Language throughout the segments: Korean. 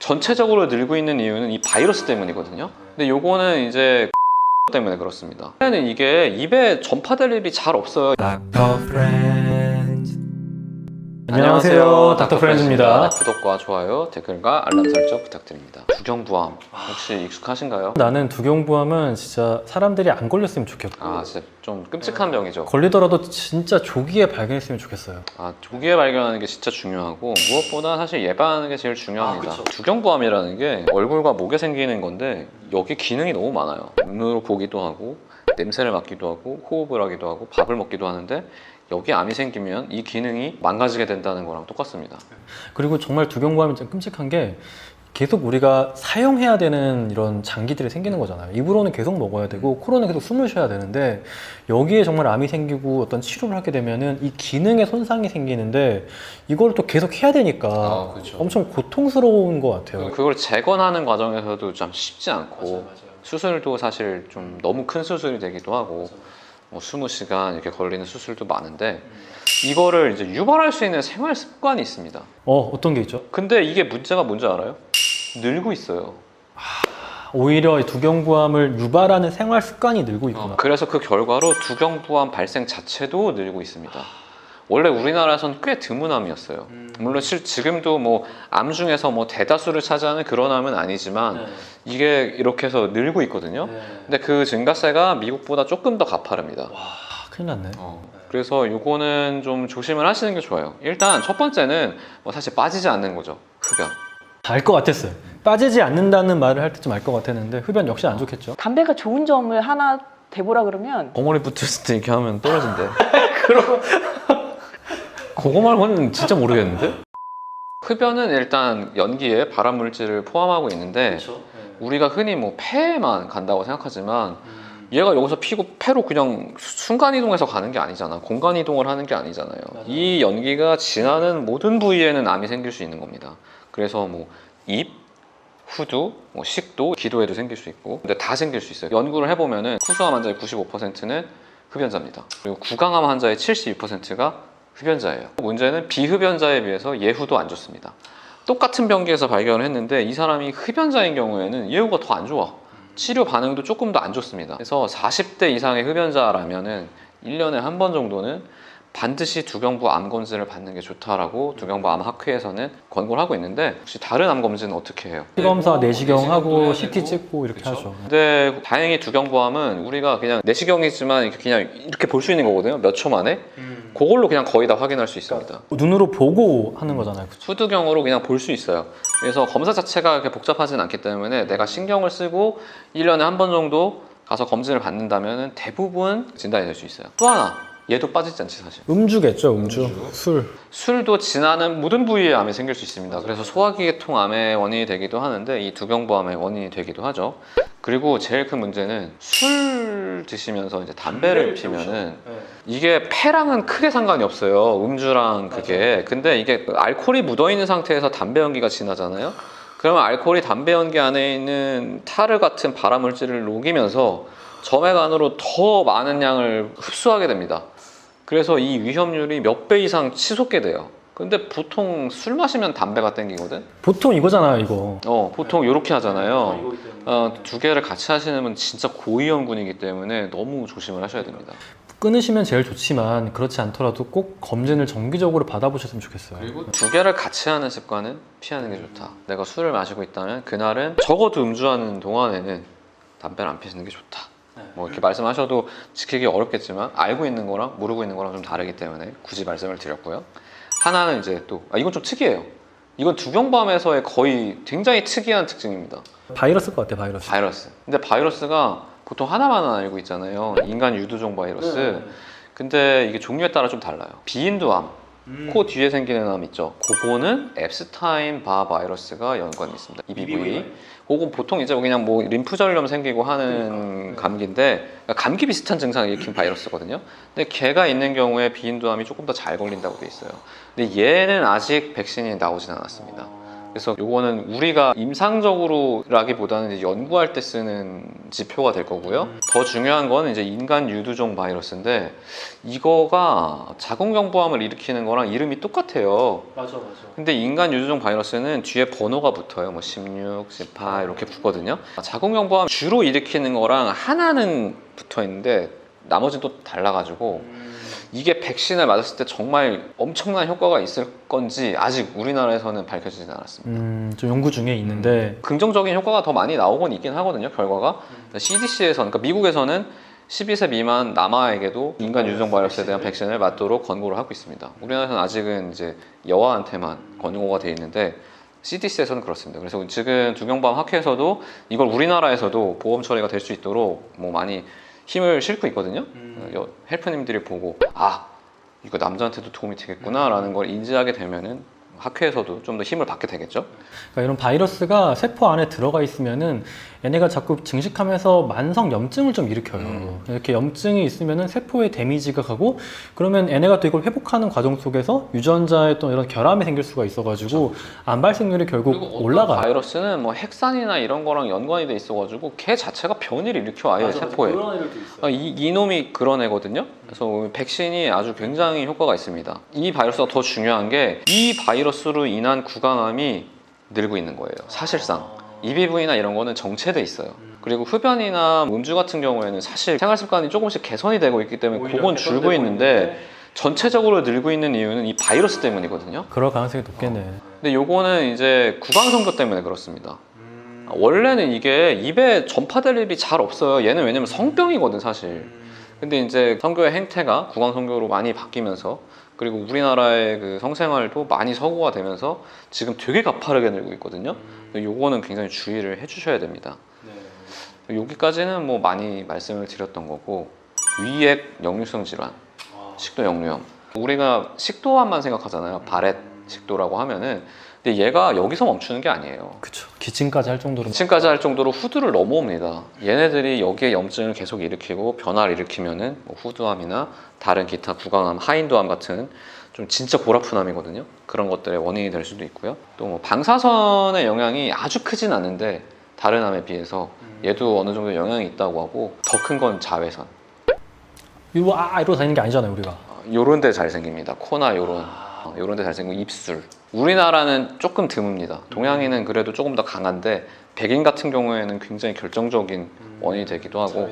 전체적으로 늘고 있는 이유는 이 바이러스 때문이거든요. 근데 요거는 이제 때문에 그렇습니다. 원래는 이게 입에 전파될 일이 잘 없어요. 안녕하세요, 닥터 프렌즈입니다. 구독과 좋아요, 댓글과 알람 설정 부탁드립니다. 두경부암 혹시 익숙하신가요? 나는 두경부암은 진짜 사람들이 안 걸렸으면 좋겠고, 진짜 좀 끔찍한 병이죠. 걸리더라도 진짜 조기에 발견했으면 좋겠어요. 조기에 발견하는 게 진짜 중요하고 무엇보다 사실 예방하는 게 제일 중요합니다. 두경부암이라는 게 얼굴과 목에 생기는 건데 여기 기능이 너무 많아요. 눈으로 보기도 하고 냄새를 맡기도 하고 호흡을 하기도 하고 밥을 먹기도 하는데 여기 암이 생기면 이 기능이 망가지게 된다는 거랑 똑같습니다. 그리고 정말 두경부암이 좀 끔찍한 게 계속 우리가 사용해야 되는 이런 장기들이 생기는 거잖아요. 입으로는 계속 먹어야 되고 코로는 계속 숨을 쉬어야 되는데 여기에 정말 암이 생기고 어떤 치료를 하게 되면은 이 기능에 손상이 생기는데 이걸 또 계속 해야 되니까 그렇죠. 엄청 고통스러운 것 같아요. 그걸 재건하는 과정에서도 좀 쉽지 않고 맞아요. 수술도 사실 좀 너무 큰 수술이 되기도 하고 뭐 20시간 이렇게 걸리는 수술도 많은데 이거를 이제 유발할 수 있는 생활 습관이 있습니다. 어떤 게 있죠? 근데 이게 문제가 뭔지 알아요? 늘고 있어요. 오히려 이 두경부암을 유발하는 생활 습관이 늘고 있구나. 그래서 그 결과로 두경부암 발생 자체도 늘고 있습니다. 원래 우리나라에서는 꽤 드문 암이었어요. 물론 지금도 뭐 암 중에서 뭐 대다수를 차지하는 그런 암은 아니지만 이게 이렇게 해서 늘고 있거든요. 근데 그 증가세가 미국보다 조금 더 가파릅니다. 와, 큰일 났네. 그래서 요거는 좀 조심을 하시는 게 좋아요. 일단 첫 번째는 뭐 사실 빠지지 않는 거죠. 흡연. 알 것 같았어요. 빠지지 않는다는 말을 할 때 좀 알 것 같았는데 흡연 역시 안 좋겠죠? 담배가 좋은 점을 하나 대보라 그러면 벙어리 붙었을 때 이렇게 하면 떨어진대. 그거 말고는 진짜 모르겠는데? 흡연은 일단 연기에 발암 물질을 포함하고 있는데 우리가 흔히 뭐 폐에만 간다고 생각하지만 얘가 여기서 피고 폐로 그냥 순간이동해서 가는 게 아니잖아. 공간이동을 하는 게 아니잖아요. 이 연기가 지나는 모든 부위에는 암이 생길 수 있는 겁니다. 그래서 뭐 입, 후두, 뭐 식도, 기도에도 생길 수 있고 근데 다 생길 수 있어요. 연구를 해보면은 후수암 환자의 95%는 흡연자입니다. 그리고 구강암 환자의 72%가 흡연자예요. 문제는 비흡연자에 비해서 예후도 안 좋습니다. 똑같은 병기에서 발견을 했는데 이 사람이 흡연자인 경우에는 예후가 더 안 좋아. 치료 반응도 조금 더 안 좋습니다. 그래서 40대 이상의 흡연자라면은 1년에 한 번 정도는 반드시 두경부 암 검진을 받는 게 좋다라고 두경부 암 학회에서는 권고를 하고 있는데 혹시 다른 암 검진은 어떻게 해요? 피검사, 내시경하고 CT 찍고 이렇게 그쵸? 하죠. 근데 다행히 두경부암은 우리가 그냥 내시경이지만 그냥 이렇게 볼 수 있는 거거든요. 몇 초 만에. 그걸로 그냥 거의 다 확인할 수 있습니다. 눈으로 보고 하는 거잖아요. 그쵸? 후두경으로 그냥 볼 수 있어요. 그래서 검사 자체가 그렇게 복잡하진 않기 때문에 내가 신경을 쓰고 1년에 한 번 정도 가서 검진을 받는다면 대부분 진단이 될 수 있어요. 또 하나, 얘도 빠지지 않지 사실. 음주겠죠, 음주. 술. 술도 지나는 모든 부위에 암이 생길 수 있습니다. 그래서 소화기계통 암의 원인이 되기도 하는데 이 두경부암의 원인이 되기도 하죠. 그리고 제일 큰 문제는 술 드시면서 이제 담배를 피면은 이게 폐랑은 크게 상관이 없어요. 음주랑 그게. 근데 이게 알코올이 묻어있는 상태에서 담배 연기가 지나잖아요. 그러면 알코올이 담배 연기 안에 있는 타르 같은 발암물질을 녹이면서 점액 안으로 더 많은 양을 흡수하게 됩니다. 그래서 이 위험률이 몇 배 이상 치솟게 돼요. 근데 보통 술 마시면 담배가 땡기거든? 보통 이거잖아요, 이거. 보통 이렇게 하잖아요. 두 개를 같이 하시는 분 진짜 고위험군이기 때문에 너무 조심을 하셔야 됩니다. 끊으시면 제일 좋지만 그렇지 않더라도 꼭 검진을 정기적으로 받아보셨으면 좋겠어요. 그리고 두 개를 같이 하는 습관은 피하는 게 좋다. 내가 술을 마시고 있다면 그날은 적어도 음주하는 동안에는 담배를 안 피우는 게 좋다. 뭐 이렇게 말씀하셔도 지키기 어렵겠지만 알고 있는 거랑 모르고 있는 거랑 좀 다르기 때문에 굳이 말씀을 드렸고요. 하나는 이제 또 이건 좀 특이해요. 이건 두경부암에서의 거의 굉장히 특이한 특징입니다. 바이러스 것 같아, 바이러스. 바이러스. 근데 바이러스가 보통 하나만 알고 있잖아요. 인간 유두종 바이러스. 근데 이게 종류에 따라 좀 달라요. 비인두암, 코 뒤에 생기는 암 있죠. 그거는 앱스타인 바 바이러스가 연관이 있습니다. EBV. 그건 보통 이제 그냥 뭐 림프절염 생기고 하는 감기인데 감기 비슷한 증상을 일으킨 바이러스거든요. 근데 걔가 있는 경우에 비인두암이 조금 더 잘 걸린다고 돼 있어요. 근데 얘는 아직 백신이 나오진 않았습니다. 그래서 요거는 우리가 임상적으로라기보다는 이제 연구할 때 쓰는 지표가 될 거고요. 더 중요한 건 이제 인간 유두종 바이러스인데 이거가 자궁경부암을 일으키는 거랑 이름이 똑같아요. 맞아. 근데 인간 유두종 바이러스는 뒤에 번호가 붙어요. 뭐 16, 18 이렇게 붙거든요. 자궁경부암 주로 일으키는 거랑 하나는 붙어 있는데 나머지는 또 달라가지고 이게 백신을 맞았을 때 정말 엄청난 효과가 있을 건지 아직 우리나라에서는 밝혀지진 않았습니다. 좀 연구 중에 있는데 긍정적인 효과가 더 많이 나오곤 있긴 하거든요, 결과가. CDC에서는, 그러니까 미국에서는 12세 미만 남아에게도 인간 유두종 바이러스에 대한 백신을 맞도록 권고를 하고 있습니다. 우리나라에서는 아직은 이제 여아한테만 권고가 돼 있는데 CDC에서는 그렇습니다. 그래서 지금 두경부암 학회에서도 이걸 우리나라에서도 보험 처리가 될 수 있도록 뭐 많이 힘을 싣고 있거든요. 헬프님들이 보고 이거 남자한테도 도움이 되겠구나 라는 걸 인지하게 되면은 학회에서도 좀 더 힘을 받게 되겠죠. 그러니까 이런 바이러스가 세포 안에 들어가 있으면은 얘네가 자꾸 증식하면서 만성 염증을 좀 일으켜요. 이렇게 염증이 있으면은 세포에 데미지가 가고 그러면 얘네가 또 이걸 회복하는 과정 속에서 유전자에 또 이런 결함이 생길 수가 있어가지고 암 발생률이 결국 올라가요. 바이러스는 뭐 핵산이나 이런 거랑 연관이 돼 있어가지고 걔 자체가 변이를 일으켜 아예 세포에. 이놈이 그런 애거든요. 그래서 백신이 아주 굉장히 효과가 있습니다. 이 바이러스가 더 중요한 게 이 바이러스로 인한 구강암이 늘고 있는 거예요. 사실상 입이 부위나 이런 거는 정체돼 있어요. 그리고 흡연이나 음주 같은 경우에는 사실 생활 습관이 조금씩 개선이 되고 있기 때문에 그건 줄고 있는데 전체적으로 늘고 있는 이유는 이 바이러스 때문이거든요. 그럴 가능성이 높겠네. 근데 요거는 이제 구강성교 때문에 그렇습니다. 원래는 이게 입에 전파될 일이 잘 없어요. 얘는 왜냐면 성병이거든 사실. 근데 이제 성교의 행태가 구강성교로 많이 바뀌면서 그리고 우리나라의 그 성생활도 많이 서구화 되면서 지금 되게 가파르게 늘고 있거든요. 요거는 굉장히 주의를 해주셔야 됩니다. 여기까지는 뭐 많이 말씀을 드렸던 거고, 위액 역류성 질환, 식도 역류염. 우리가 식도암만 생각하잖아요. 바렛 식도라고 하면은. 근데 얘가 여기서 멈추는 게 아니에요. 그쵸. 기침까지 할 정도로. 기침까지 할 정도로 후두를 넘어옵니다. 얘네들이 여기에 염증을 계속 일으키고 변화를 일으키면은 뭐 후두암이나 다른 기타 구강암, 하인두암 같은 좀 진짜 골아픈 암이거든요. 그런 것들의 원인이 될 수도 있고요. 또 뭐 방사선의 영향이 아주 크진 않은데 다른 암에 비해서 얘도 어느 정도 영향이 있다고 하고 더 큰 건 자외선. 이러고 다니는 게 아니잖아요, 우리가. 요런 데 잘 생깁니다. 코나 요런 데 잘 생기고 입술. 우리나라는 조금 드뭅니다. 동양인은 그래도 조금 더 강한데 백인 같은 경우에는 굉장히 결정적인 원인이 되기도 하고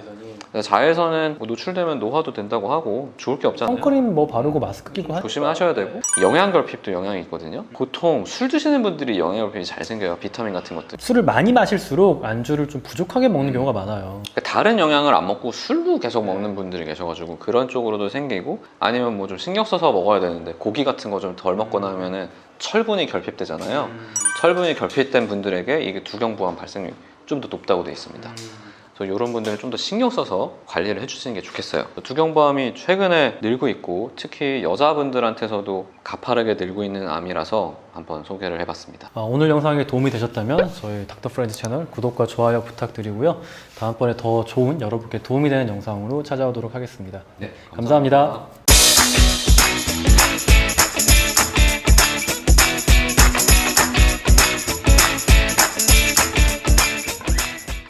그래서 자외선은 뭐 노출되면 노화도 된다고 하고 좋을 게 없잖아요. 선크림 뭐 바르고 마스크 끼고 조심하셔야 되고 영양결핍도 영향이 있거든요. 보통 술 드시는 분들이 영양결핍이 잘 생겨요. 비타민 같은 것들. 술을 많이 마실수록 안주를 좀 부족하게 먹는 경우가 많아요. 다른 영양을 안 먹고 술로 계속 먹는 분들이 계셔가지고 그런 쪽으로도 생기고 아니면 뭐 좀 신경 써서 먹어야 되는데 고기 같은 거 좀 덜 먹거나 하면은 철분이 결핍되잖아요. 철분이 결핍된 분들에게 이게 두경부암 발생률이 좀 더 높다고 되어 있습니다. 그래서 이런 분들은 좀 더 신경 써서 관리를 해주시는 게 좋겠어요. 두경부암이 최근에 늘고 있고 특히 여자분들한테서도 가파르게 늘고 있는 암이라서 한번 소개를 해봤습니다. 오늘 영상이 도움이 되셨다면 저희 닥터 프렌즈 채널 구독과 좋아요 부탁드리고요. 다음번에 더 좋은 여러분께 도움이 되는 영상으로 찾아오도록 하겠습니다. 네, 감사합니다.